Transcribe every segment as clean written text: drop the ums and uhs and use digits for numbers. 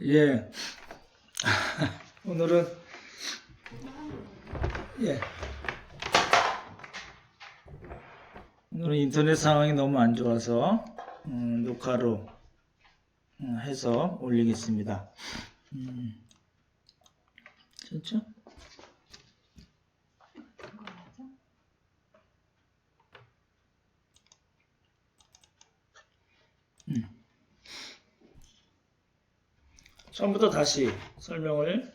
예. 오늘은 예. 오늘은 인터넷 상황이 너무 안 좋아서 녹화로 해서 올리겠습니다. 진짜? 처음부터 다시 설명을.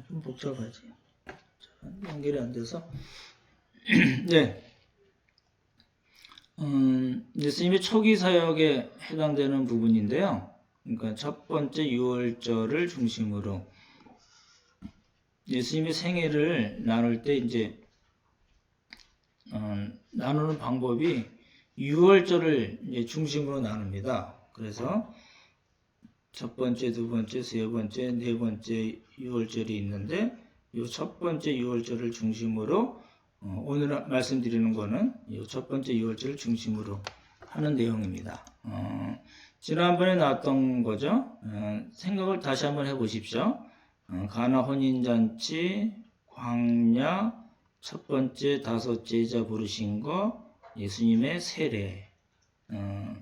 좀 복잡하지. 연결이 안 돼서. 네. 예수님의 초기 사역에 해당되는 부분인데요. 그러니까 첫 번째 유월절을 중심으로 예수님의 생애를 나눌 때 이제 나누는 방법이 유월절을 이제 중심으로 나눕니다. 그래서 첫 번째, 두 번째, 세 번째, 네 번째 유월절이 있는데 이 첫 번째 유월절을 중심으로 오늘 말씀드리는 거는 이 첫 번째 유월절을 중심으로 하는 내용입니다. 지난번에 나왔던 거죠. 생각을 다시 한번 해보십시오. 가나 혼인잔치, 광야, 첫 번째 다섯 제자 부르신 거, 예수님의 세례.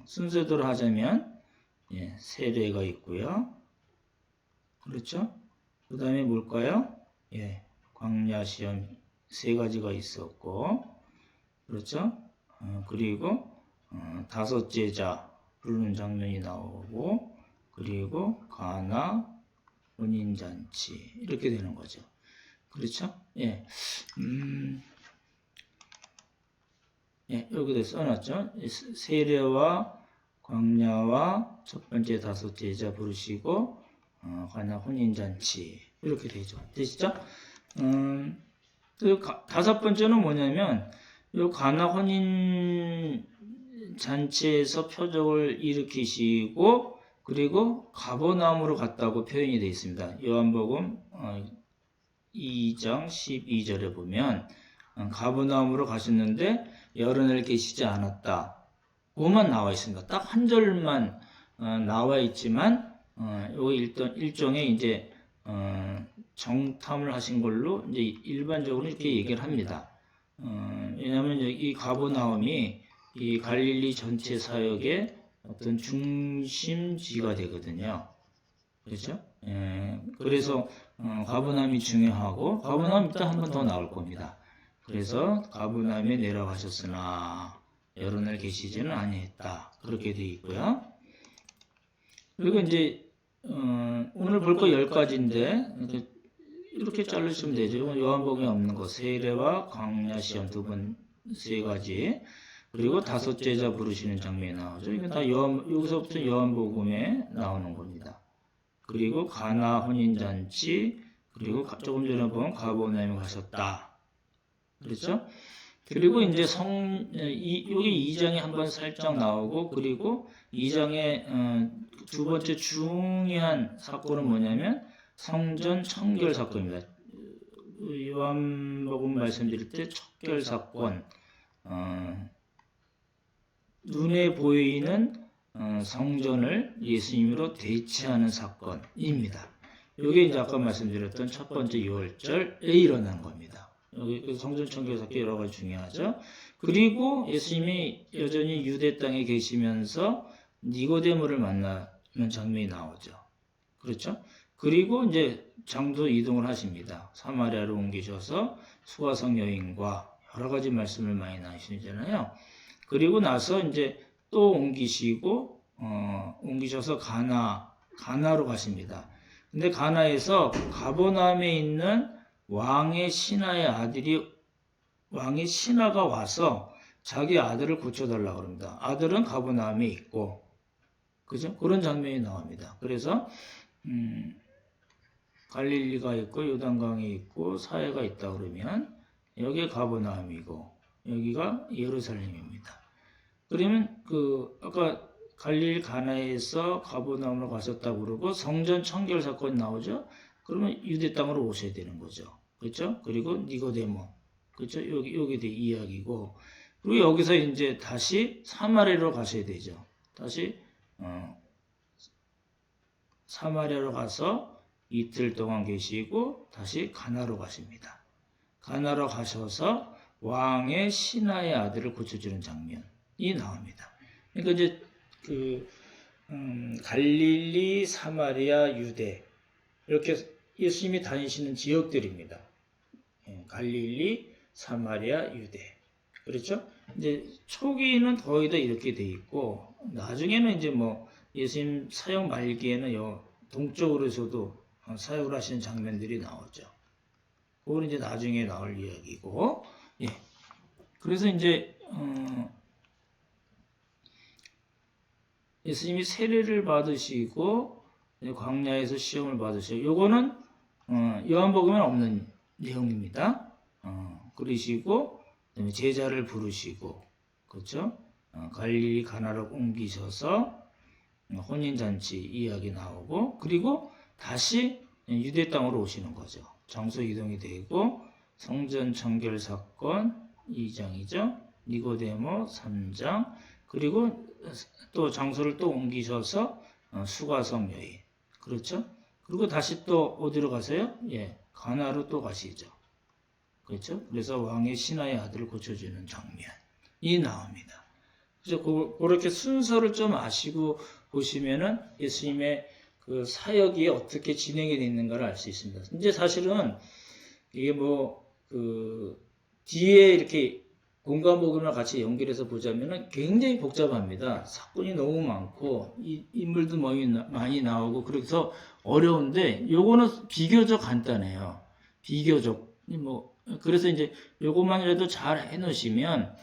순서대로 하자면 세례가 있고요. 그렇죠? 그 다음에 뭘까요? 광야 시험 세 가지가 있었고, 그렇죠? 그리고 다섯 제자 부르는 장면이 나오고, 그리고 가나 혼인잔치 이렇게 되는 거죠. 그렇죠? 여기다 써놨죠. 세례와 광야와 첫 번째 다섯 제자 부르시고 가나 혼인잔치 이렇게 되죠. 되시죠? 다섯 번째는 뭐냐면 이 가나 혼인잔치에서 표적을 일으키시고 그리고 가버나움으로 갔다고 표현이 되어 있습니다. 요한복음 2장 12절에 보면 가버나움으로 가셨는데 여러 날 계시지 않았다. 그것만 나와 있습니다. 딱 한 절만 나와 있지만 여기 일종의 이제 정탐을 하신 걸로 이제 일반적으로 이렇게 얘기를 합니다. 왜냐하면 이 가버나움이 이 갈릴리 전체 사역의 어떤 중심지가 되거든요. 그렇죠? 그래서 가버나움이 중요하고 가버나움 이따 한 번 더 나올 겁니다. 그래서 가버나움에 내려가셨으나 여러 날 계시지는 아니했다. 그렇게 되어 있고요. 그리고 이제 오늘 볼 거 10가지인데 이렇게 자르시면 되죠. 요한복음에 없는 거 세례와 광야 시험 두 번 세 가지 그리고 다섯 제자 부르시는 장면이 나오죠. 이건 다 여기서부터 요한복음에 나오는 겁니다. 그리고 가나 혼인잔치 그리고 조금 전에 보면 가버나움에 가셨다. 그렇죠? 그리고 이제 여기 2장에 한번 살짝 나오고 그리고 2장의 두 번째 중요한 사건은 뭐냐면 성전 청결 사건입니다. 요한복음 말씀드릴 때 척결 사건, 눈에 보이는 성전을 예수님으로 대체하는 사건입니다. 이게 이제 아까 말씀드렸던 첫 번째 유월절에 일어난 겁니다. 여기 성전 청결 사건 여러 가지 중요하죠. 그리고 예수님이 여전히 유대 땅에 계시면서 니고데모를 만나는 장면이 나오죠. 그렇죠? 그리고 이제 장소 이동을 하십니다. 사마리아로 옮기셔서 수가성 여인과 여러 가지 말씀을 많이 나누시잖아요. 그리고 나서 이제 또 옮기셔서 가나로 가십니다. 근데 가나에서 가버나움에 있는 왕의 신하가 와서 자기 아들을 고쳐달라고 합니다. 아들은 가버나움에 있고, 그죠? 그런 장면이 나옵니다. 그래서, 갈릴리가 있고, 요단강이 있고, 사해가 있다 그러면, 여기가 가버나움이고, 여기가 예루살렘입니다. 그러면, 아까 갈릴리 가나에서 가버나움으로 가셨다고 그러고, 성전 청결 사건이 나오죠? 그러면 유대 땅으로 오셔야 되는 거죠. 그렇죠? 그리고 니고데모. 그렇죠? 여기도 이야기고. 그리고 여기서 이제 다시 사마리아로 가셔야 되죠. 다시 사마리아로 가서 이틀 동안 계시고 다시 가나로 가십니다. 가나로 가셔서 왕의 신하의 아들을 고쳐주는 장면이 나옵니다. 그러니까 이제 갈릴리, 사마리아, 유대 이렇게 예수님이 다니시는 지역들입니다. 갈릴리, 사마리아, 유대. 그렇죠? 이제 초기에는 거의 다 이렇게 돼 있고 나중에는 이제 뭐 예수님 사역 말기에는 동쪽으로서도 사역을 하시는 장면들이 나오죠. 그건 이제 나중에 나올 이야기고, 예. 그래서 이제 예수님이 세례를 받으시고 광야에서 시험을 받으시고, 요거는 요한복음에 없는 내용입니다. 그러시고 그다음에 제자를 부르시고, 그렇죠? 갈릴리 가나로 옮기셔서 혼인잔치 이야기 나오고, 그리고 다시 유대 땅으로 오시는 거죠. 장소 이동이 되고, 성전 청결 사건 2장이죠. 니고데모 3장, 그리고 또 장소를 또 옮기셔서 수가성 여인, 그렇죠? 그리고 다시 또 어디로 가세요? 예, 가나로 또 가시죠. 그렇죠? 그래서 왕의 신하의 아들을 고쳐주는 장면이 나옵니다. 그래서 그렇게 순서를 좀 아시고 보시면은 예수님의 그 사역이 어떻게 진행이 되어 있는가를 알 수 있습니다. 이제 사실은 이게 뒤에 이렇게 공과복음을 같이 연결해서 보자면은 굉장히 복잡합니다. 사건이 너무 많고 인물도 많이 나오고 그래서 어려운데 요거는 비교적 간단해요. 비교적 그래서 이제 요것만이라도 잘 해놓으시면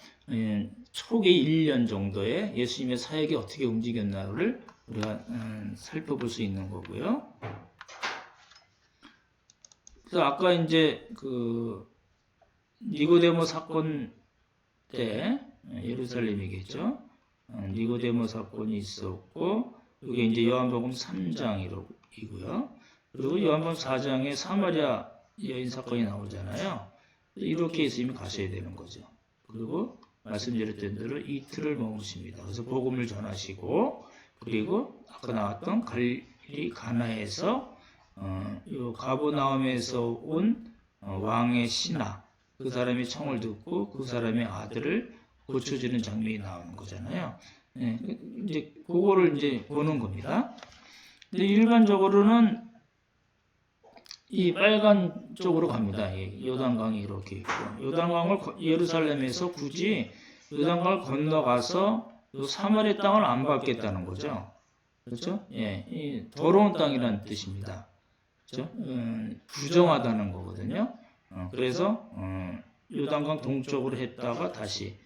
초기 1년 정도에 예수님의 사역이 어떻게 움직였나를 우리가 살펴볼 수 있는 거고요. 그래서 아까 이제 니고데모 사건 때 예루살렘이겠죠. 니고데모 사건이 있었고, 이게 이제 요한복음 3장이고요. 그리고 요한복음 4장에 사마리아 여인 사건이 나오잖아요. 이렇게 예수님이 가셔야 되는 거죠. 그리고 말씀드렸던 대로 이틀을 머무십니다. 그래서 복음을 전하시고, 그리고 아까 나왔던 갈릴리 가나에서 요 가버나움에서 온 왕의 신하, 그 사람이 청을 듣고 그 사람의 아들을 고쳐주는 장면이 나오는 거잖아요. 네, 이제 그거를 이제 보는 겁니다. 근데 일반적으로는 이 빨간 쪽으로 갑니다. 요단강이 이렇게 있고, 요단강을 예루살렘에서 굳이 요단강을 건너가서 요 사마리아 땅을 안 밟겠다는 거죠. 그렇죠? 예, 이 더러운 땅이라는 뜻입니다. 그렇죠? 부정하다는 거거든요. 그래서 요단강 동쪽으로 했다가 다시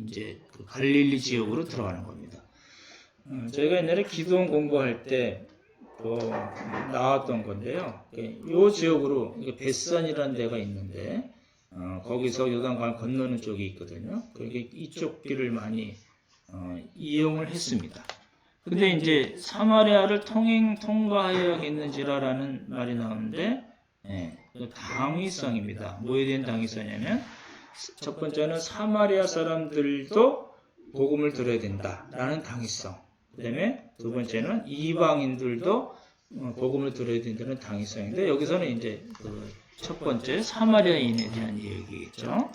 이제 갈릴리 지역으로 들어가는 겁니다. 저희가 옛날에 기도원 공부할 때 나왔던 건데요. 이 지역으로 벳산이라는 데가 있는데 거기서 요단강을 건너는 쪽이 있거든요. 그러니까 이쪽 길을 많이 이용을 했습니다. 근데 이제 사마리아를 통과해야겠는지라는 말이 나오는데, 당위성입니다. 뭐에 대한 당위성이냐면, 첫 번째는 사마리아 사람들도 복음을 들어야 된다라는 당위성. 그 다음에 두 번째는 이방인들도 복음을 들어야 된다는 당위성인데, 여기서는 이제 첫 번째 사마리아인에 대한 얘기겠죠.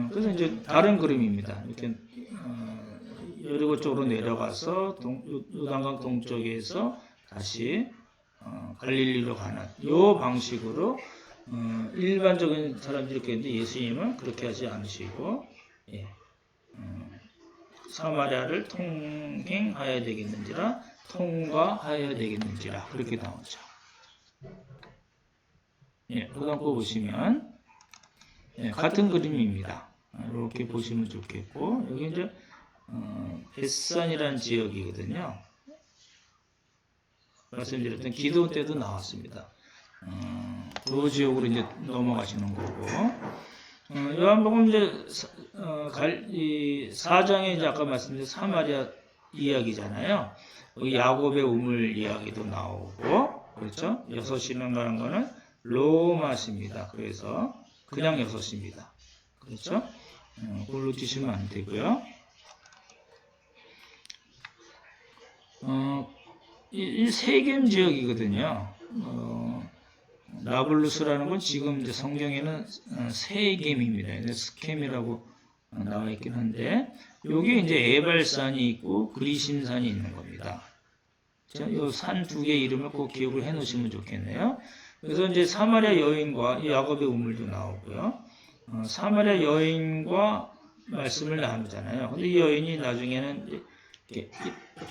그래서 이제 다른 그림입니다. 이렇게 여리고 쪽으로 내려가서 요단강 동쪽에서 다시 갈릴리로 가는 요 방식으로 일반적인 사람들이 이렇게 했는데, 예수님은 그렇게 하지 않으시고 사마리아를 통행하여야 되겠는지라 통과하여야 되겠는지라 그렇게 나오죠. 그다음 거 보시면 같은 그림입니다. 이렇게 보시면 좋겠고, 여기 이제 벳산이라는 지역이거든요. 말씀드렸던 기도원 때도 나왔습니다. 그 지역으로 이제 넘어가시는 거고, 요한복음 이제 4장에 이제 아까 말씀드린 사마리아 이야기잖아요. 여기 야곱의 우물 이야기도 나오고, 그렇죠? 6이라는 거는 로마시입니다. 그래서 그냥 6입니다. 그렇죠? 그걸 놓치시면 안 되고요. 이 세겜 지역이거든요. 나블루스라는 건 지금 이제 성경에는 세겜입니다. 스켐이라고 나와 있긴 한데, 여기 이제 에발산이 있고 그리심산이 있는 겁니다. 이 산 두 개 이름을 꼭 기억을 해 놓으시면 좋겠네요. 그래서 이제 사마리아 여인과 야곱의 우물도 나오고요. 사마리아 여인과 말씀을 나누잖아요. 근데 이 여인이 나중에는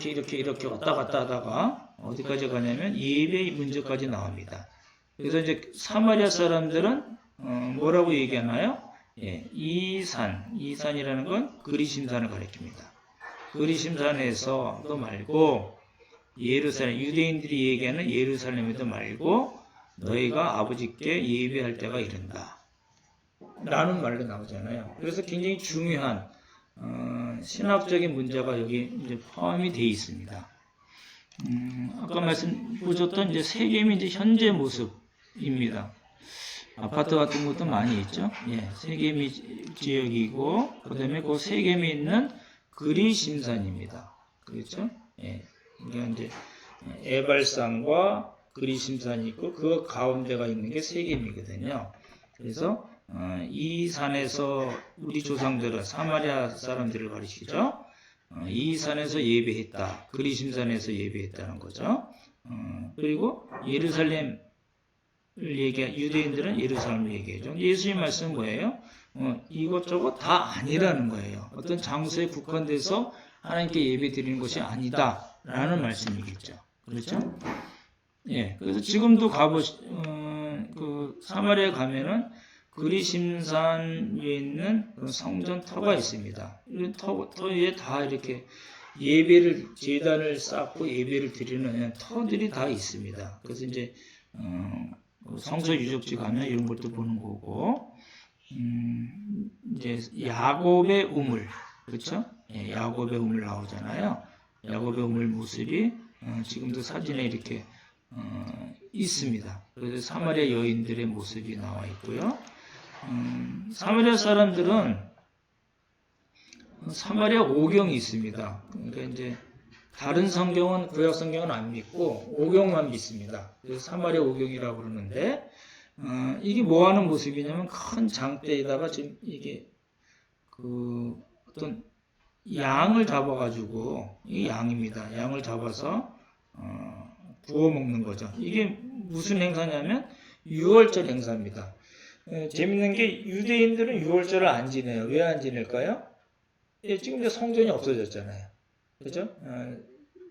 이렇게 왔다 갔다 하다가 어디까지 가냐면 예배의 문제까지 나옵니다. 그래서 이제 사마리아 사람들은 뭐라고 얘기하나요? 예, 이산이라는 건 그리심산을 가리킵니다. 그리심산에서도 말고 예루살렘, 유대인들이 얘기하는 예루살렘에도 말고 너희가 아버지께 예배할 때가 이른다 라는 말로 나오잖아요. 그래서 굉장히 중요한 신학적인 문제가 여기 이제 포함이 되어 있습니다. 아까 말씀 보셨던 이제 세겜이 이제 현재 모습입니다. 아파트 같은 것도 많이 있죠. 예, 세겜이 지역이고, 그 다음에 그 세겜이 있는 그리심산입니다. 그렇죠? 예, 이게 이제 에발산과 그리심산이 있고, 그 가운데가 있는 게 세겜이거든요. 그래서 이 산에서 우리 조상들은 사마리아 사람들을 가리키죠. 이 산에서 예배했다. 그리심산에서 예배했다는 거죠. 그리고 예루살렘을 유대인들은 예루살렘을 얘기해죠. 예수님 말씀은 뭐예요? 이것저것 다 아니라는 거예요. 어떤 장소에 국한돼서 하나님께 예배 드리는 것이 아니다. 라는 말씀이겠죠. 그렇죠? 예. 그래서 지금도 그 사마리아에 가면은 그리심산 위에 있는 성전 터가 있습니다. 이 터 위에 다 이렇게 예배를, 제단을 쌓고 예배를 드리는 터들이 다 있습니다. 그래서 이제, 성서 유적지 가면 이런 것도 보는 거고, 이제 야곱의 우물, 그렇죠? 예, 야곱의 우물 나오잖아요. 야곱의 우물 모습이, 지금도 사진에 이렇게, 있습니다. 그래서 사마리아 여인들의 모습이 나와 있고요. 사마리아 사람들은 사마리아 오경이 있습니다. 그러니까 이제 다른 성경은, 구약 성경은 안 믿고 오경만 믿습니다. 그래서 사마리아 오경이라고 그러는데, 이게 뭐 하는 모습이냐면 큰 장대에다가 지금 이게 어떤 양을 잡아가지고, 이게 양입니다. 양을 잡아서 구워 먹는 거죠. 이게 무슨 행사냐면 6월절 행사입니다. 재밌는 게 유대인들은 6월절을 안 지내요. 왜 안 지낼까요? 지금 이제 성전이 없어졌잖아요. 그죠?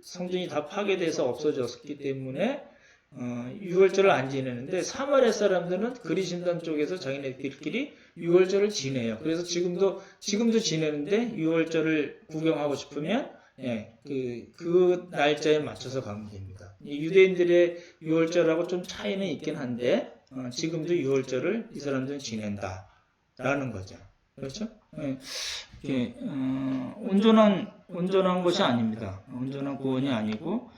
성전이 다 파괴돼서 없어졌기 때문에 6월절을 안 지내는데, 사마리아 사람들은 그리심산 쪽에서 자기네들끼리 6월절을 지내요. 그래서 지금도 지내는데 6월절을 구경하고 싶으면 그 날짜에 맞춰서 가면 됩니다. 유대인들의 6월절하고 좀 차이는 있긴 한데, 지금도 6월절을 이 사람들은 지낸다라는 거죠. 그렇죠? 온전한 것이 아닙니다. 온전한 구원이 아니고,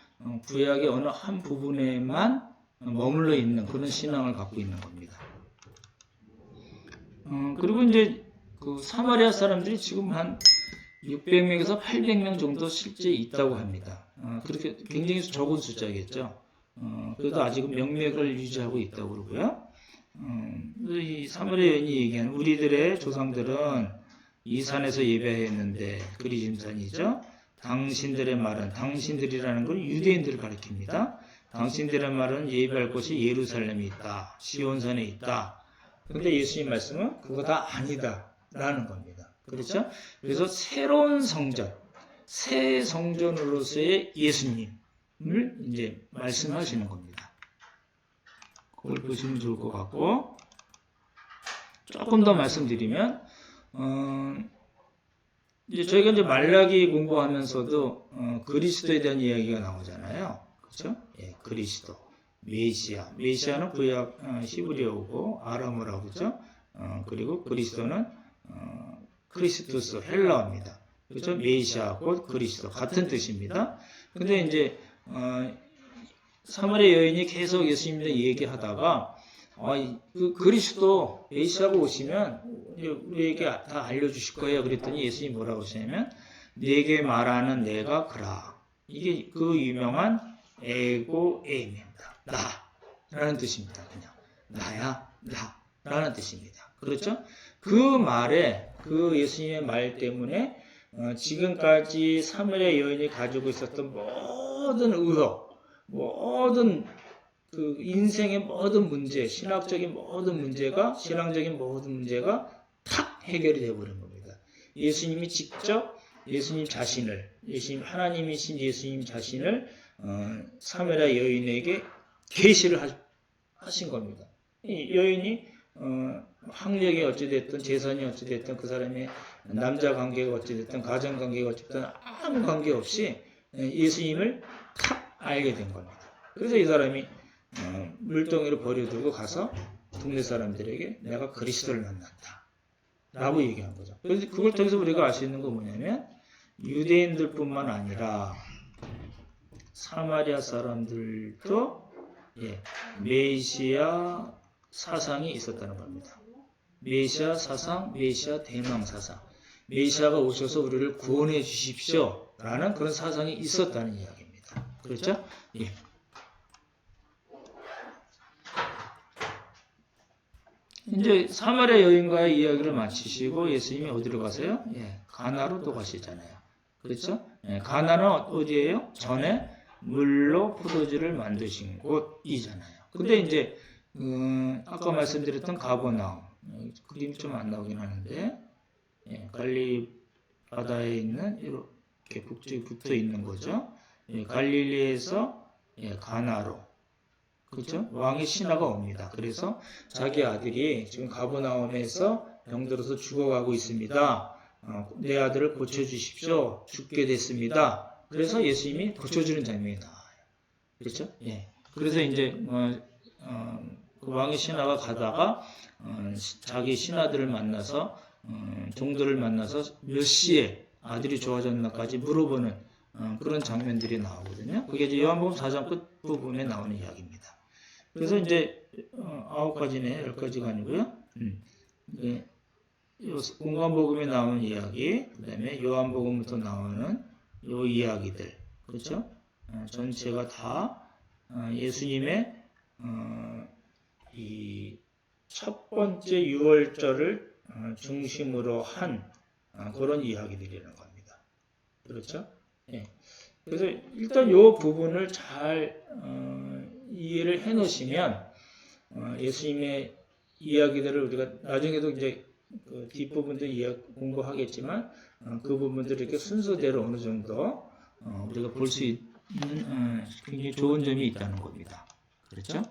구약의 어느 한 부분에만 머물러 있는 그런 신앙을 갖고 있는 겁니다. 그리고 이제 그 사마리아 사람들이 지금 한 600명에서 800명 정도 실제 있다고 합니다. 그렇게 굉장히 적은 숫자겠죠. 그래도 아직은 명맥을 유지하고 있다고 그러고요. 이 사마리아 여인이 얘기한 우리들의 조상들은 이 산에서 예배했는데, 그리심산이죠. 당신들의 말은, 당신들이라는 건 유대인들을 가리킵니다. 당신들의 말은 예배할 곳이 예루살렘에 있다, 시온산에 있다. 그런데 예수님 말씀은 그거 다 아니다 라는 겁니다. 그렇죠? 그래서 새로운 성전, 새 성전으로서의 예수님을 이제 말씀하시는 겁니다. 그걸 보시면 좋을 것 같고, 조금 더 말씀드리면, 이제 저희가 이제 말라기 공부하면서도 그리스도에 대한 이야기가 나오잖아요. 그렇죠? 예, 그리스도, 메시아는 구약 히브리어고 아람어라고 그러죠. 그리고 그리스도는 크리스투스, 헬라어입니다. 그렇죠? 메시아하고 그리스도 같은 뜻입니다. 근데 이제 사마리아 여인이 계속 예수님에 얘기하다가 그 그리스도 메시아가 오시면 우리에게 다 알려주실 거예요. 그랬더니 예수님이 뭐라고 하시냐면 내게 말하는 내가 그라. 이게 그 유명한 에고 에임입니다. 나라는 뜻입니다. 그냥 나야 나라는 뜻입니다. 그렇죠? 그 말에 그 예수님의 말 때문에 지금까지 사마리아 여인이 가지고 있었던 모든 의혹, 모든 그 인생의 모든 문제, 신학적인 모든 문제가, 신앙적인 모든 문제가 탁 해결이 되어버린 겁니다. 예수님이 직접 예수님 자신을, 하나님이신 예수님 자신을 사마리아 여인에게 계시를 하신 겁니다. 이 여인이 학력이 어찌됐든 재산이 어찌됐든 그 사람의 남자 관계가 어찌됐든 가정 관계가 어찌됐든 아무 관계없이 예수님을 탁 알게 된 겁니다. 그래서 이 사람이 물동이를 버려두고 가서 동네 사람들에게 내가 그리스도를 만났다 라고 얘기한 거죠. 그래서 그걸 통해서 우리가 알 수 있는 건 뭐냐면 유대인들뿐만 아니라 사마리아 사람들도 메시아 사상이 있었다는 겁니다. 메시아 사상, 메시아 대망 사상. 메시아가 오셔서 우리를 구원해 주십시오 라는 그런 사상이 있었다는 이야기입니다. 그렇죠? 예. 이제 사마리아 여인과의 이야기를 마치시고 예수님이 어디로 가세요? 가나로 또 가시잖아요. 그렇죠? 가나는 어디예요? 전에 물로 포도주를 만드신 곳이잖아요. 근데 이제 아까 말씀드렸던 가버나움 그림이 좀 안 나오긴 하는데 갈릴리 바다에 있는 이렇게 북쪽에 붙어 있는 거죠. 갈릴리에서 가나로 그렇죠? 왕의 신하가 옵니다. 그래서 자기 아들이 지금 가버나움에서 병들어서 죽어가고 있습니다. 내 아들을 고쳐주십시오. 죽게 됐습니다. 그래서 예수님이 고쳐주는 장면이 나와요. 그렇죠? 그래서 이제 그 왕의 신하가 가다가 자기 신하들을 만나서 종들을 만나서 몇 시에 아들이 좋아졌나까지 물어보는 그런 장면들이 나오거든요. 그게 이제 요한복음 4장 끝 부분에 나오는 이야기입니다. 그래서 이제 9가지네 10가지가 아니고요. 공관복음에 나오는 이야기, 그 다음에 요한복음부터 나오는 요 이야기들, 그렇죠? 전체가 다 예수님의 이 첫 번째 유월절을 중심으로 한 그런 이야기들이라는 겁니다. 그렇죠? 그래서 일단 이 부분을 잘 이해를 해 놓으시면 예수님의 이야기들을 우리가 나중에도 이제 그 뒷부분도 공부하겠지만 그 부분들을 이렇게 순서대로 어느 정도 우리가 볼 수 있는 굉장히 좋은 점이 있다는 겁니다. 그렇죠?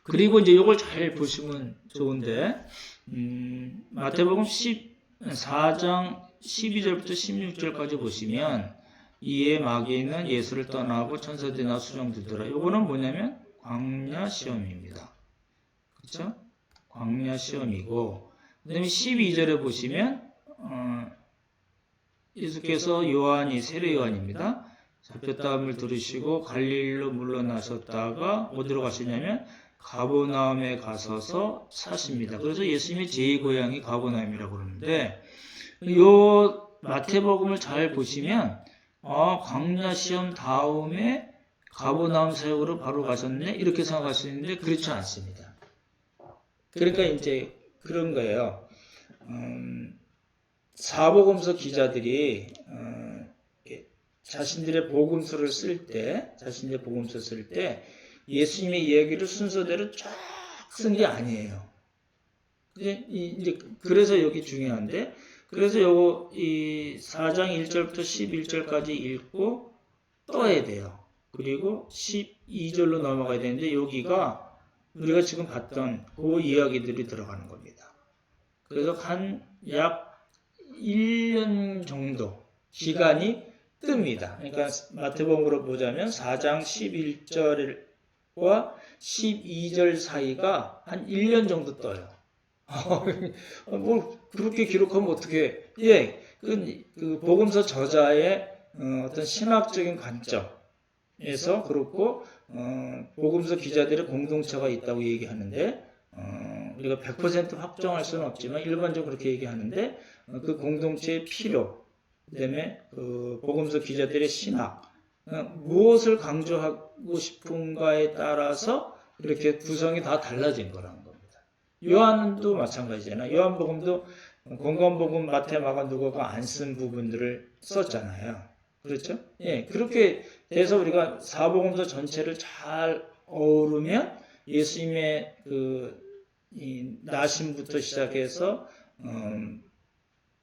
그리고 이제 이걸 잘 보시면 좋은데 마태복음 14장 12절부터 16절까지 보시면 이에 마귀는 예수를 떠나고 천사들이나 수정들더라. 이거는 뭐냐면 광야 시험입니다. 그렇죠? 광야 시험이고 그 다음에 12절에 보시면 예수께서 요한이 세례 요한입니다. 잡혔다함을 들으시고 갈릴리로 물러나셨다가 어디로 가시냐면 가버나움에 가서서 사십니다. 그래서 예수님의 제2고향이 가버나움이라고 그러는데 요 마태복음을 잘 보시면 광야 시험 다음에 가버나움 사역으로 바로 가셨네 이렇게 생각할 수 있는데 그렇지 않습니다. 그러니까 이제 그런 거예요. 사복음서 기자들이 자신들의 복음서를 쓸 때 예수님의 이야기를 순서대로 쫙 쓴 게 아니에요. 이제 그래서 여기 중요한데, 그래서 요거 이 4장 1절부터 11절까지 읽고 떠야 돼요. 그리고 12절로 넘어가야 되는데 여기가 우리가 지금 봤던 그 이야기들이 들어가는 겁니다. 그래서 한 약 1년 정도 기간이 뜹니다. 그러니까 마태복음으로 보자면 4장 11절과 12절 사이가 한 1년 정도 떠요. 뭐 그렇게 기록하면 어떻게? 그 복음서 저자의 어떤 신학적인 관점, 에서 그렇고 복음서 기자들의 공동체가 있다고 얘기하는데 우리가 100% 확정할 수는 없지만 일반적으로 그렇게 얘기하는데 그 공동체의 필요, 그다음에 그 복음서 기자들의 신학, 무엇을 강조하고 싶은가에 따라서 이렇게 구성이 다 달라진 거라는 겁니다. 요한도 마찬가지잖아요. 요한복음도 건강복음, 마태, 마가, 누가가 안 쓴 부분들을 썼잖아요. 그렇죠? 예, 그렇게 돼서 우리가 사복음서 전체를 잘 어우르면 예수님의 이 나심부터 시작해서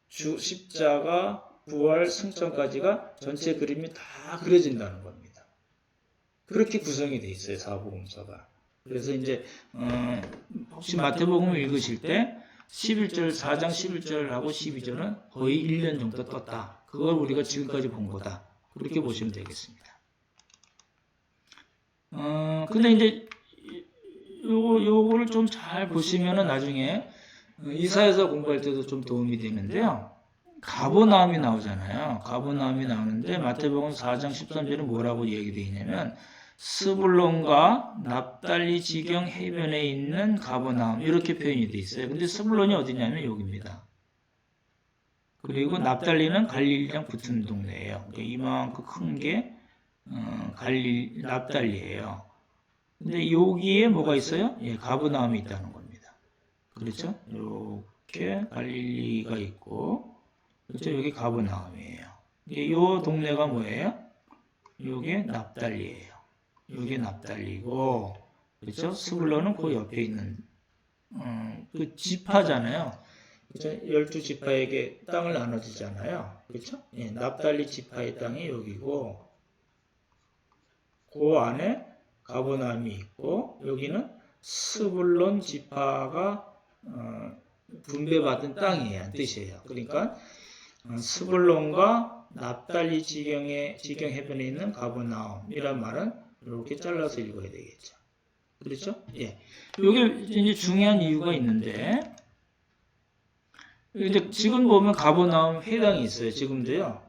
주 십자가, 부활, 승천까지가 전체 그림이 다 그려진다는 겁니다. 그렇게 구성이 돼 있어요, 사복음서가. 그래서 이제 혹시 마태복음을 읽으실 때 11절, 4장 11절하고 12절은 거의 1년 정도 떴다. 그걸 우리가 지금까지 본 거다. 그렇게 보시면 되겠습니다. 근데 이제 요거를 좀 잘 보시면은 나중에 이사야서 공부할 때도 좀 도움이 되는데요. 가버나움이 나오잖아요. 가버나움이 나오는데 마태복음 4장 13절은 뭐라고 얘기되어 있냐면 스불론과 납달리 지경 해변에 있는 가버나움 이렇게 표현이 되어 있어요. 근데 스불론이 어디냐면 여기입니다. 그리고 납달리는 갈릴리랑 붙은 동네예요. 그러니까 이만큼 큰 게 납달리예요. 근데 여기에 뭐가 있어요? 예, 가버나움이 있다는 겁니다. 그렇죠? 이렇게 갈릴리가 있고, 그렇죠? 여기 가버나움이에요. 이 동네가 뭐예요? 이게 납달리예요. 이게 납달리고, 그렇죠? 스불론은 그 옆에 있는 그 지파잖아요. 그렇죠? 12지파에게 땅을 나눠주잖아요. 그렇죠? 예, 납달리 지파의 땅이 여기고, 그 안에 가버나움이 있고, 여기는 스불론 지파가 분배받은 땅이에요. 뜻이에요. 그러니까 스불론과 납달리 지경 해변에 있는 가버나움이란 말은 이렇게 잘라서 읽어야 되겠죠. 그렇죠? 예. 이게 이제 중요한 이유가 있는데, 이제 지금 보면 가버나움 회당이 있어요. 지금도요.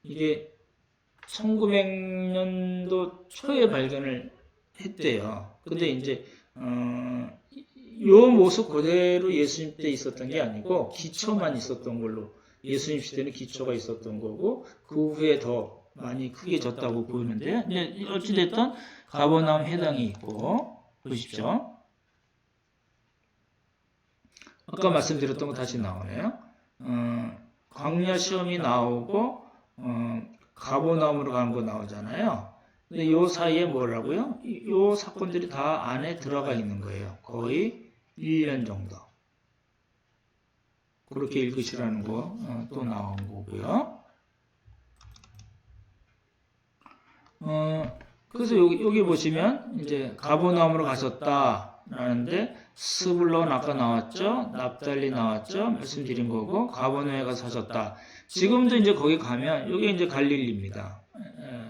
이게 1900년도 초에 발견을 했대요. 근데 이제 요 모습 그대로 예수님 때 있었던 게 아니고 기초만 있었던 걸로, 예수님 시대는 기초가 있었던 거고 그 후에 더 많이 크게 졌다고 보이는데, 어찌됐든 가버나움 회당이 있고, 보십시오. 아까 말씀드렸던 거 다시 나오네요. 광야 시험이 나오고 가버나움으로 가는 거 나오잖아요. 근데 요 사이에 뭐라고요? 요 사건들이 다 안에 들어가 있는 거예요. 거의 1년 정도. 그렇게 읽으시라는 거 또 나온 거고요. 그래서 여기 보시면 이제 가버나움으로 가셨다라는데 스불론 아까 나왔죠? 납달리 나왔죠? 말씀드린 거고 가버나움에 가서 사셨다. 지금도 이제 거기 가면 여기 이제 갈릴리입니다.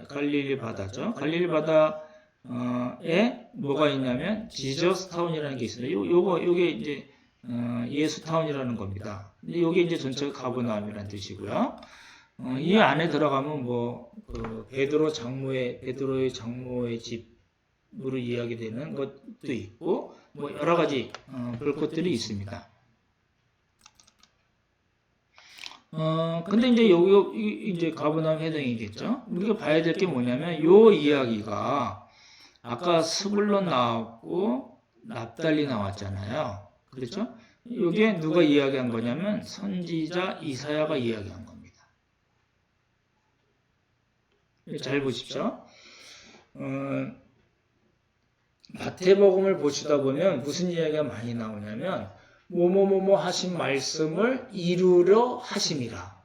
갈릴리 바다죠. 갈릴리 바다에 뭐가 있냐면 지저스타운이라는 게 있어요. 요게 이제 예수타운이라는 겁니다. 근데 요게 이제 전체가 가버나움이라는 뜻이고요. 이 안에 들어가면 베드로의 장모의 집으로 이야기되는 것도 있고, 여러 가지 볼 것들이 있습니다. 근데 이제 여기 이제 가버나움 회당이겠죠. 우리가 봐야 될 게 뭐냐면 요 이야기가 아까 스불론 나왔고 납달리 나왔잖아요. 그렇죠? 이게 누가 이야기한 거냐면 선지자 이사야가 이야기한 겁니다. 잘 보십시오. 마태복음을 보시다 보면 무슨 이야기가 많이 나오냐면 뭐뭐뭐뭐 하신 말씀을 이루려 하심이라.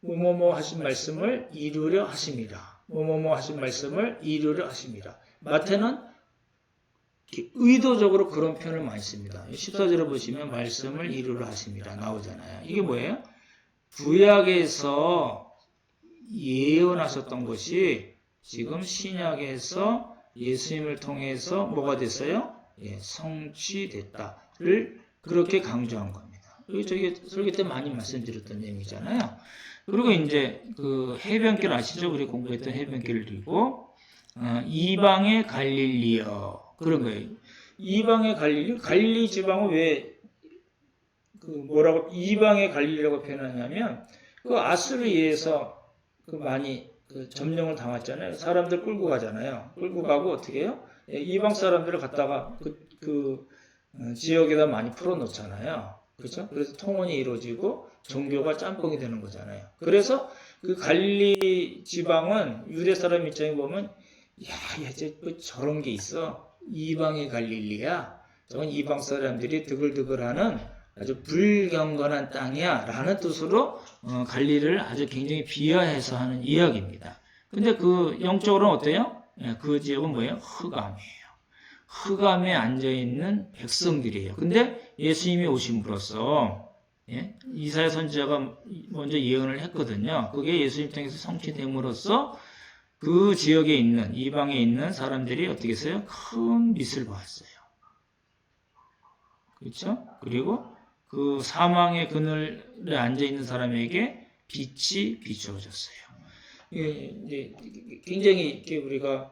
뭐뭐뭐 하신 말씀을 이루려 하심이라. 뭐뭐뭐 하신 말씀을 이루려 하심이라. 마태는 의도적으로 그런 표현을 많이 씁니다. 14절에 보시면 말씀을 이루려 하심이라 나오잖아요. 이게 뭐예요? 구약에서 예언하셨던 것이 지금 신약에서 예수님을 통해서 뭐가 됐어요? 예, 성취됐다를 그렇게 강조한 겁니다. 저기 설교 때 많이 말씀드렸던 내용이잖아요. 그리고 이제 그 해변길 아시죠? 우리 공부했던 해변길을 그리고 이방의 갈릴리여 그런 거예요. 이방의 갈릴리 지방은 왜 그 뭐라고 이방의 갈릴리라고 표현하냐면 그 아수르에서 그 많이 그 점령을 당했잖아요. 사람들 끌고 가잖아요. 끌고 가고 어떻게 해요? 이방 사람들을 갖다가 그 지역에다 많이 풀어놓잖아요. 그렇죠? 그래서 통혼이 이루어지고 종교가 짬뽕이 되는 거잖아요. 그래서 그 갈릴리 지방은 유대 사람 입장에 보면 야, 이제 뭐 저런 게 있어. 이방의 갈릴리야. 저건 이방 사람들이 드글드글하는 아주 불경건한 땅이야 라는 뜻으로 갈릴리를 아주 굉장히 비하해서 하는 이야기입니다. 근데 그 영적으로는 어때요? 그 지역은 뭐예요? 흑암이에요. 흑암에 앉아있는 백성들이에요. 근데 예수님이 오심으로써 이사야 선지자가 먼저 예언을 했거든요. 그게 예수님 통해서 성취됨으로써 그 지역에 있는 이방에 있는 사람들이 어떻게 했어요? 큰 빛을 보았어요. 그렇죠? 그리고 그 사망의 그늘에 앉아 있는 사람에게 빛이 비추어졌어요. 이게 굉장히 이렇게 우리가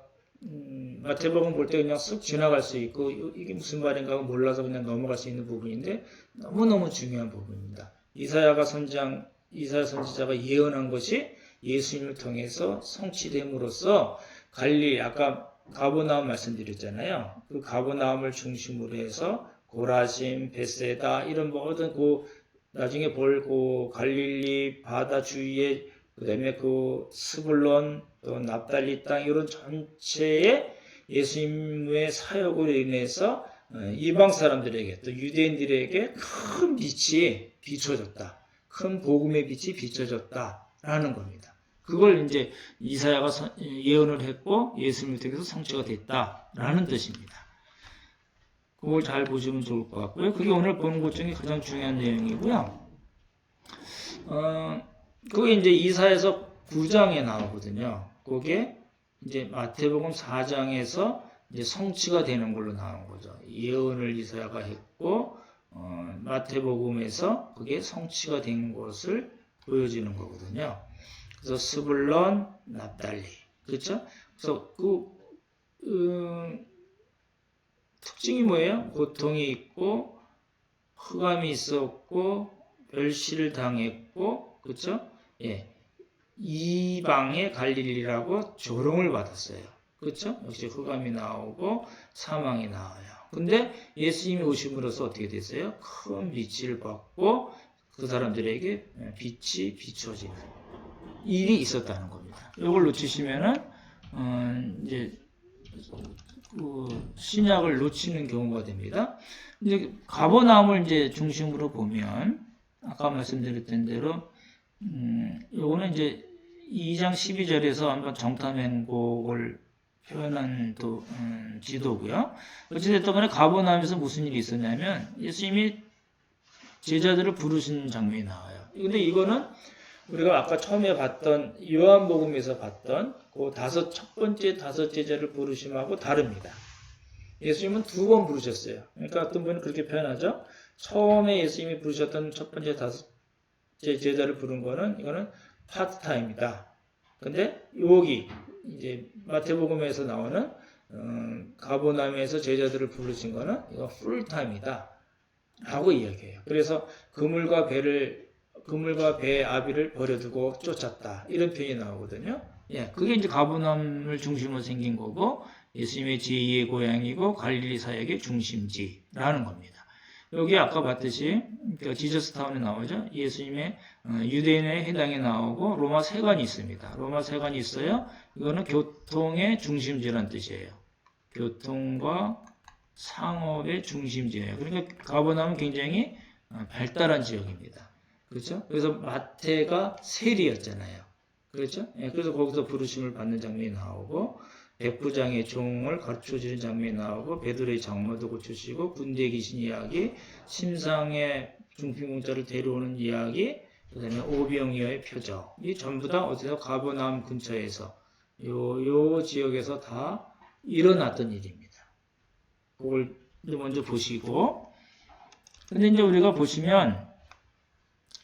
마태복음 볼 때 그냥 쓱 지나갈 수 있고 이게 무슨 말인가 몰라서 그냥 넘어갈 수 있는 부분인데 너무너무 중요한 부분입니다. 이사야 선지자가 예언한 것이 예수님을 통해서 성취됨으로써 갈릴리 아까 가버나움 말씀드렸잖아요. 그 가버나움을 중심으로 해서 고라심, 베세다 이런 모든 그 나중에 볼 그 갈릴리 바다 주위에 그다음에 그 스불론 또 납달리 땅 이런 전체에 예수님의 사역으로 인해서 이방 사람들에게 또 유대인들에게 큰 빛이 비춰졌다. 큰 복음의 빛이 비춰졌다라는 겁니다. 그걸 이제 이사야가 예언을 했고 예수님을 통해서 성취가 됐다라는 뜻입니다. 그걸 잘 보시면 좋을 것 같고요. 그게 오늘 보는 것 중에 가장 중요한 내용이고요. 그게 이제 이사야서 9장에 나오거든요. 그게 이제 마태복음 4장에서 이제 성취가 되는 걸로 나온 거죠. 예언을 이사야가 했고 마태복음에서 그게 성취가 된 것을 보여주는 거거든요. 그래서 스불론, 납달리, 그렇죠? 그래서 특징이 뭐예요? 고통이 있고 흑암이 있었고 멸시를 당했고 그렇죠? 이방의 갈릴리라고 조롱을 받았어요. 그렇죠? 역시 흑암이 나오고 사망이 나와요. 근데 예수님이 오심으로써 어떻게 됐어요? 큰 빛을 받고 그 사람들에게 빛이 비춰지는 일이 있었다는 겁니다. 이걸 놓치시면은 이제 신약을 놓치는 경우가 됩니다. 이제 가버나움을 이제 중심으로 보면 아까 말씀드렸던 대로 요거는 이제 2장 12절에서 한번 정탐행복을 표현한 또 지도고요. 어찌됐든 간에 가버나움에서 무슨 일이 있었냐면 예수님이 제자들을 부르신 장면이 나와요. 근데 이거는 우리가 아까 처음에 봤던 요한복음에서 봤던 그 첫 번째 다섯 제자를 부르심하고 다릅니다. 예수님은 2번 부르셨어요. 그러니까 어떤 분은 그렇게 표현하죠. 처음에 예수님이 부르셨던 첫 번째 다섯째 제자를 부른 거는 이거는 파트타임이다. 근데 여기 이제 마태복음에서 나오는 가버나움에서 제자들을 부르신 거는 이거 풀타임이다. 라고 이야기해요. 그래서 그물과 배의 아비를 버려두고 쫓았다. 이런 표현이 나오거든요. 그게 이제 가버나움을 중심으로 생긴 거고 예수님의 제2의 고향이고 갈릴리 사역의 중심지라는 겁니다. 여기 아까 봤듯이 지저스타운에 나오죠. 예수님의 유대인의 해당에 나오고 로마 세관이 있습니다. 로마 세관이 있어요. 이거는 교통의 중심지라는 뜻이에요. 교통과 상업의 중심지예요. 그러니까 가버나움은 굉장히 발달한 지역입니다. 그렇죠? 그래서 마태가 세리였잖아요. 그렇죠? 그래서 거기서 부르심을 받는 장면이 나오고 백부장의 종을 가르쳐주는 장면이 나오고 베드로의 장모도 고쳐주시고 군대 귀신 이야기, 심상의 중풍병자를 데려오는 이야기, 그 다음에 오병이어의 표적. 이 전부 다 어디서 가버나움 근처에서 요 지역에서 다 일어났던 일입니다. 그걸 먼저 보시고 근데 이제 우리가 보시면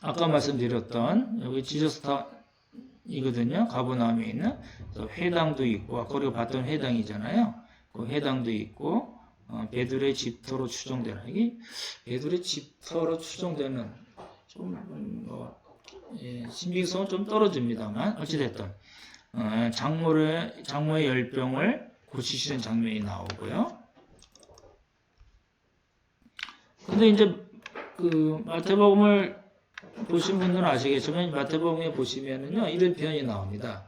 아까 말씀드렸던 여기 지저스타이거든요. 가버나움에 있는 회당도 있고 아까 우리가 봤던 회당이잖아요. 그 회당도 있고 베들의 집터로 추정되는 이게 베들의 집터로 추정되는 좀 신빙성은 좀 떨어집니다만 어찌됐든 장모의 열병을 고치시는 장면이 나오고요. 근데 이제 그 마태복음을 보신 분들은 아시겠지만 마태복음에 보시면은요 이런 표현이 나옵니다.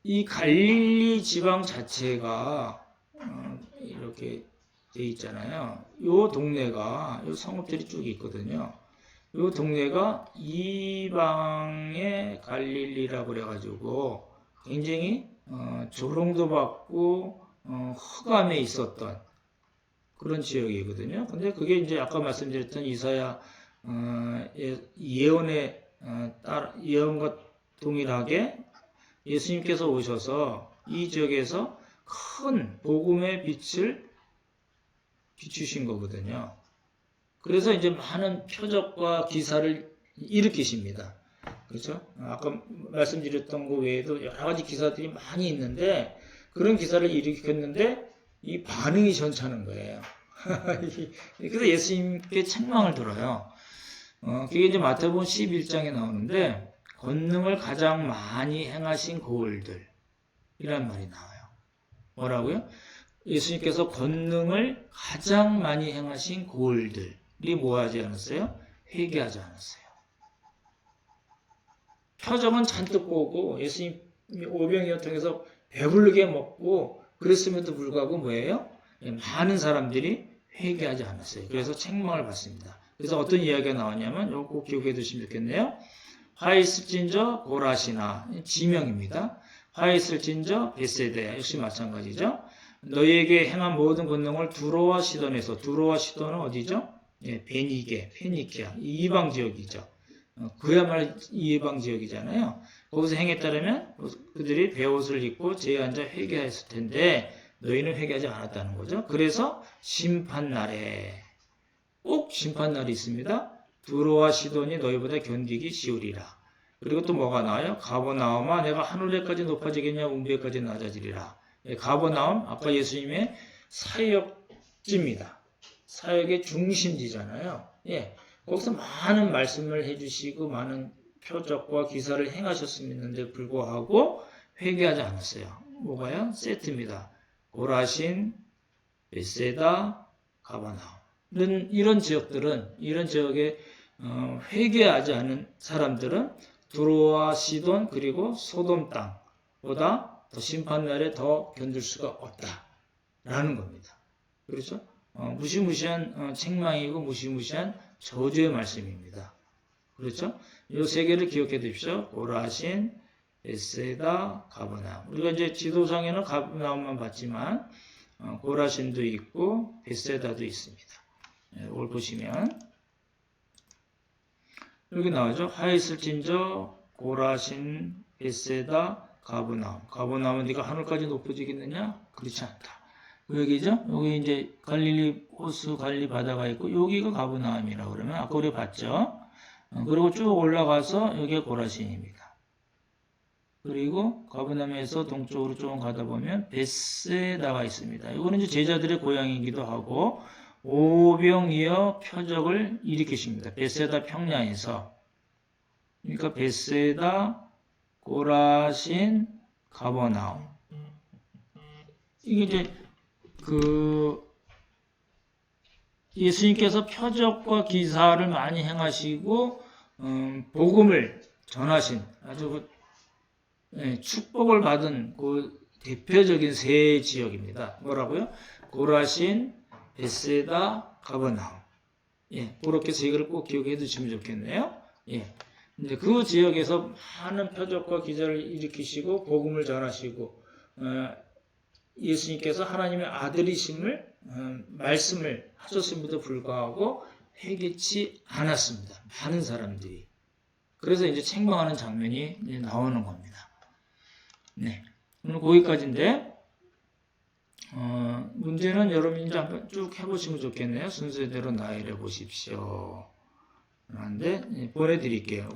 이 갈릴리 지방 자체가 이렇게 돼 있잖아요. 요 동네가 요 성읍들이 쭉 있거든요. 요 동네가 이방의 갈릴리라고 그래가지고 굉장히 조롱도 받고 흑암에 있었던 그런 지역이거든요. 근데 그게 이제 아까 말씀드렸던 이사야 예언의 예언과 동일하게 예수님께서 오셔서 이 지역에서 큰 복음의 빛을 비추신 거거든요. 그래서 이제 많은 표적과 기사를 일으키십니다. 그렇죠? 아까 말씀드렸던 것 외에도 여러 가지 기사들이 많이 있는데 그런 기사를 일으켰는데 이 반응이 시원찮은 거예요. 그래서 예수님께 책망을 들어요. 그게 이제 마태복음 11장에 나오는데 권능을 가장 많이 행하신 고을들 이란 말이 나와요. 뭐라고요? 예수님께서 권능을 가장 많이 행하신 고을들이 뭐 하지 않았어요? 회개하지 않았어요. 표적은 잔뜩 보고 예수님 오병이어 통해서 배부르게 먹고 그랬음에도 불구하고 뭐예요? 많은 사람들이 회개하지 않았어요. 그래서 책망을 받습니다. 그래서 어떤 이야기가 나왔냐면 이거 꼭 기억해 두시면 좋겠네요. 화 있을진저 고라시나 지명입니다. 화 있을진저 베세데 역시 마찬가지죠. 너희에게 행한 모든 권능을 두로와 시돈에서 두로와 시돈은 어디죠? 베니게, 페니키아 이방 지역이죠. 그야말로 이방 지역이잖아요. 거기서 행했다면 그들이 베옷을 입고 제에 앉아 회개했을 텐데 너희는 회개하지 않았다는 거죠. 그래서 심판날에 꼭 심판날이 있습니다. 두로와 시돈이 너희보다 견디기 쉬우리라. 그리고 또 뭐가 나와요? 가버나움아 내가 하늘에까지 높아지겠냐 운배까지 낮아지리라. 가버나움 아까 예수님의 사역지입니다. 사역의 중심지잖아요. 거기서 많은 말씀을 해주시고 많은 표적과 기사를 행하셨음에도 불구하고 회개하지 않았어요. 뭐가요? 세트입니다. 고라신, 베세다, 가버나움. 이런 지역들은 이런 지역에 회개하지 않은 사람들은 두로와 시돈 그리고 소돔 땅보다 더 심판날에 더 견딜 수가 없다라는 겁니다. 그렇죠? 무시무시한 책망이고 무시무시한 저주의 말씀입니다. 그렇죠? 이 세 개를 기억해 두십시오. 고라신, 베세다, 가버나움. 우리가 이제 지도상에는 가버나움만 봤지만 고라신도 있고 베세다도 있습니다. 이걸 보시면 여기 나오죠. 하있을진저 고라신, 베세다, 가버나움. 가버나움은 네가 하늘까지 높아지겠느냐? 그렇지 않다. 여기죠? 여기 이제 갈릴리 호수, 갈릴리 바다가 있고 여기가 가버나움이라고 그러면 아까 우리 봤죠? 그리고 쭉 올라가서 여기가 고라신입니다. 그리고 가버나움에서 동쪽으로 좀 가다 보면 베세다가 있습니다. 이거는 이제 제자들의 고향이기도 하고 오병이어 표적을 일으키십니다. 베세다 평야에서. 그러니까 베세다, 고라신, 가버나움. 이게 이제 예수님께서 표적과 기사를 많이 행하시고 복음을 전하신 아주 축복을 받은 그 대표적인 세 지역입니다. 뭐라고요? 고라신, 베세다, 가버나움. 그렇게 세 개를 꼭 기억해 두시면 좋겠네요. 이제 그 지역에서 많은 표적과 기사를 일으키시고 복음을 전하시고 예수님께서 하나님의 아들이심을 말씀을 하셨음에도 불구하고 회개치 않았습니다. 많은 사람들이. 그래서 이제 책망하는 장면이 이제 나오는 겁니다. 오늘 거기까지인데 문제는 여러분이 이제 한번 쭉 해보시면 좋겠네요. 순서대로 나열해 보십시오. 그런데 보내드릴게요.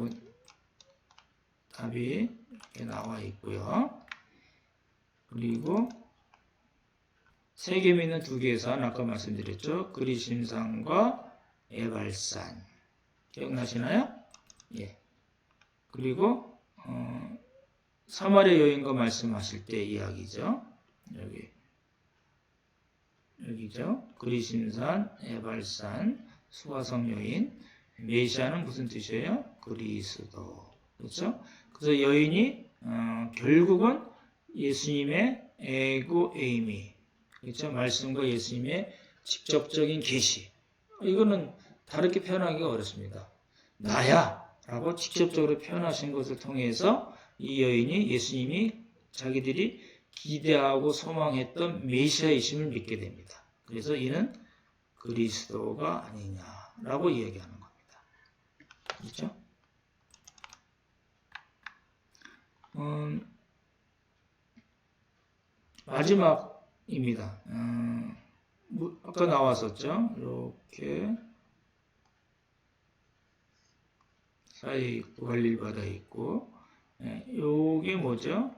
답이 이렇게 나와 있고요. 그리고 세 개 있는 두 계산 아까 말씀드렸죠. 그리심산과 에발산 기억나시나요? 예. 그리고 사마리아 여인과 말씀하실 때 이야기죠. 여기죠. 그리심산, 에발산, 수화성 여인. 메시아는 무슨 뜻이에요? 그리스도. 그렇죠? 그래서 여인이 결국은 예수님의 에고 에이미. 그렇죠? 말씀과 예수님의 직접적인 계시. 이거는 다르게 표현하기가 어렵습니다. 나야! 라고 직접적으로 표현하신 것을 통해서 이 여인이 예수님이 자기들이 기대하고 소망했던 메시아이심을 믿게 됩니다. 그래서 이는 그리스도가 아니냐라고 이야기하는 겁니다. 그렇죠? 마지막입니다. 아까 나왔었죠? 이렇게 사이에 있고 갈릴리 바다에 있고 요게 뭐죠?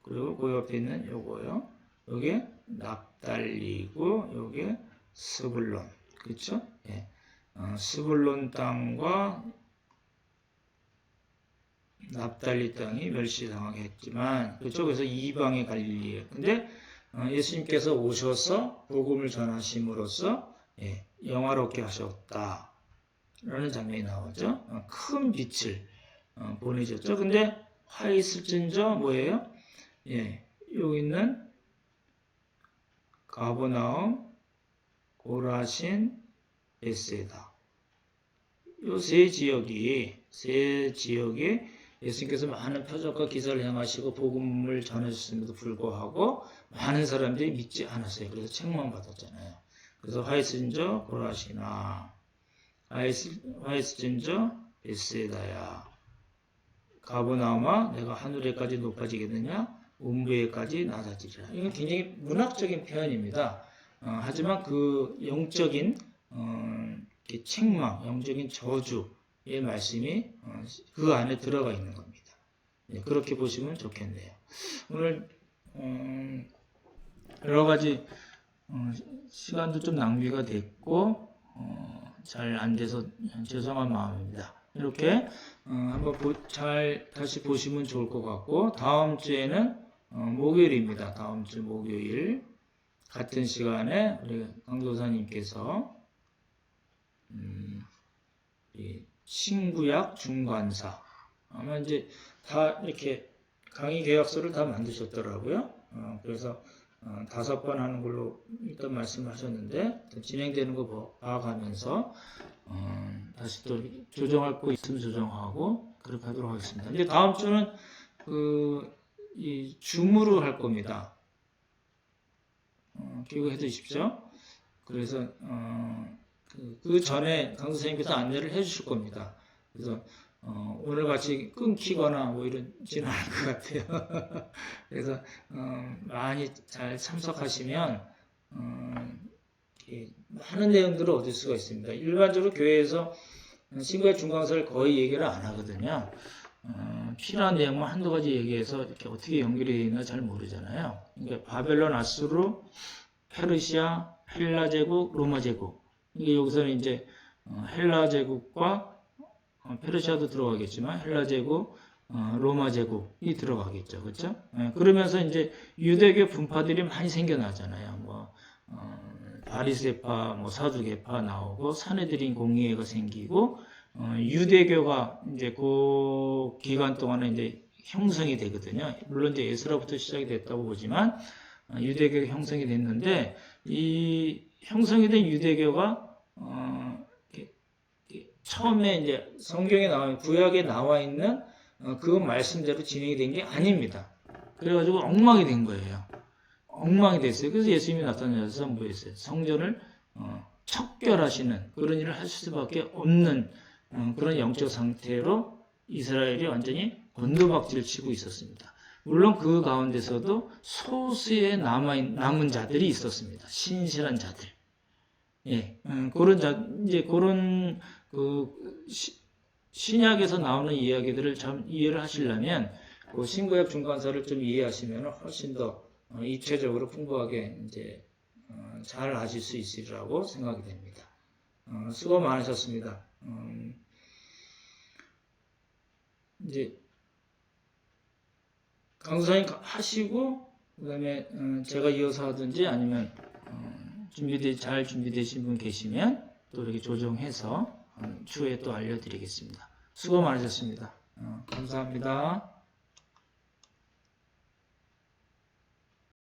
그리고 그 옆에 있는 요거요. 요게 납달리고 요게 스불론. 그렇죠? 예. 스불론 땅과 납달리 땅이 멸시당하게 했지만 그쪽에서 이방의 갈릴리에. 근데 예수님께서 오셔서 복음을 전하심으로써 영화롭게 하셨다. 라는 장면이 나오죠. 큰 빛을 보내셨죠. 근데 화 있을진저 뭐예요? 여기 있는 가버나움, 고라신, 베세다. 이 세 지역에 예수님께서 많은 표적과 기사를 행하시고 복음을 전하셨음에도 불구하고 많은 사람들이 믿지 않았어요. 그래서 책망받았잖아요. 그래서 화 있을진저 고라시나 화이스진저 베세다야 가버나움아 내가 하늘에까지 높아지겠느냐 음부에까지 낮아지리라. 이건 굉장히 문학적인 표현입니다. 하지만 그 영적인 책망, 영적인 저주의 말씀이 그 안에 들어가 있는 겁니다. 그렇게 보시면 좋겠네요. 오늘 여러 가지 시간도 좀 낭비가 됐고 잘 안 돼서 죄송한 마음입니다. 이렇게 한번 잘 다시 보시면 좋을 것 같고 다음 주에는 목요일입니다. 다음 주 목요일 같은 시간에 우리 강도사님께서 신구약 중간사 아마 이제 다 이렇게 강의 계약서를 다 만드셨더라고요. 그래서 5번 하는 걸로 일단 말씀하셨는데 진행되는 거 봐가면서 다시 또 조정할 거 있으면 조정하고 그렇게 하도록 하겠습니다. 근데 다음 주는 이 줌으로 할 겁니다. 기억해 두십시오. 그래서 그 전에 강 선생님께서 안내를 해주실 겁니다. 그래서 오늘 같이 끊기거나 뭐 이러지는 않을 것 같아요. 그래서 많이 잘 참석하시면 많은 내용들을 얻을 수가 있습니다. 일반적으로 교회에서 신구약 중간사를 거의 얘기를 안 하거든요. 필요한 내용만 한두 가지 얘기해서 이렇게 어떻게 연결이 되어 있나 잘 모르잖아요. 그러니까 바벨론, 아수르, 페르시아, 헬라 제국, 로마 제국. 이게 여기서는 이제 헬라 제국과 페르시아도 들어가겠지만 헬라 제국, 로마 제국이 들어가겠죠, 그렇죠? 그러면서 이제 유대교 분파들이 많이 생겨나잖아요. 뭐 바리새파, 뭐 사두개파 나오고 사내들인 공의회가 생기고 유대교가 이제 그 기간 동안에 이제 형성이 되거든요. 물론 이제 에스라부터 시작이 됐다고 보지만 유대교가 형성이 됐는데 이 형성이 된 유대교가 처음에 이제 성경에 나와 구약에 나와 있는 그 말씀대로 진행이 된 게 아닙니다. 그래가지고 엉망이 된 거예요. 엉망이 됐어요. 그래서 예수님이 나타나셔서 뭐였어요? 성전을 척결하시는 그런 일을 하실 수밖에 없는 그런 영적 상태로 이스라엘이 완전히 곤두박질 치고 있었습니다. 물론 그 가운데서도 소수의 남은 자들이 있었습니다. 신실한 자들. 예, 그런 이제 그런 신약에서 나오는 이야기들을 참 이해를 하시려면 그 신구약 중간서를 좀 이해하시면 훨씬 더 입체적으로 풍부하게 이제 잘 아실 수 있으리라고 생각이 됩니다. 수고 많으셨습니다. 이제 강사님 하시고 그다음에 제가 이어서 하든지 아니면 잘 준비되신 분 계시면 또 이렇게 조정해서 추후에 또 알려드리겠습니다. 수고 많으셨습니다. 감사합니다.